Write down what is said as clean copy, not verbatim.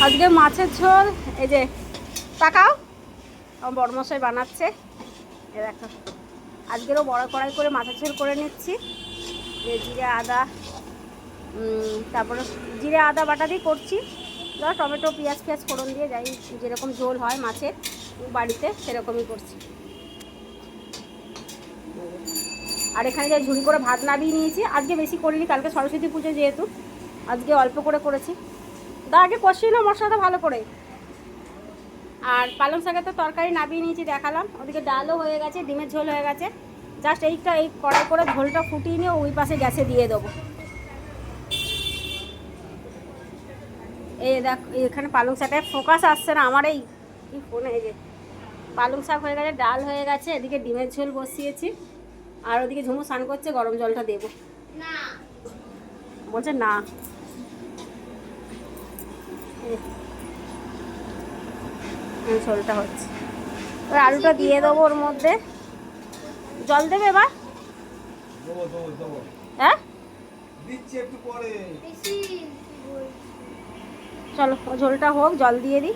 আজকে মাছের ঝোল, এই যে তাকাও, আমার বড়মশাই বানাচ্ছে। এ দেখো, আজকেরও বড় কড়াই করে মাছের ঝোল করে নিচ্ছি। জিরে আদা, তারপরে জিরে আদা বাটা দিয়ে করছি। ধরো টমেটো পেঁয়াজ ফোড়ন দিয়ে, যাই যেরকম ঝোল হয় মাছের বাড়িতে সেরকমই করছি। আর এখানে যে ঝুড়ি করে ভাত নামিয়ে নিয়েছি, আজকে বেশি করিনি, কালকে সরস্বতী পুজো যেহেতু আজকে অল্প করে করেছি। আগে কষিয়ে না মশলাটা ভালো করে। আর পালং শাকের তো তরকারি নামিয়ে নিয়েছি, দেখালাম। ওদিকে ডালও হয়ে গেছে, ডিমের ঝোল হয়ে গেছে। জাস্ট এই কড়াই করে ঝোলটা ফুটিয়ে নিয়ে ওই পাশে গ্যাসে দিয়ে দেবো। এই দেখ, এখানে পালং শাকের ফোকাস আসছে না আমার এই ফোনে। এই যে পালং শাক হয়ে গেছে, ডাল হয়ে গেছে, এদিকে ডিমের ঝোল বসিয়েছি। আর ওদিকে ঝুমু স্নান করছে, গরম জলটা দেবো না, বলছে না। ঝোলটা হচ্ছে, ওই আলুটা দিয়ে দেবো ওর মধ্যে। জল দেবে এবার? হ্যাঁ চলো, ঝোলটা হোক, জল দিয়ে দিই।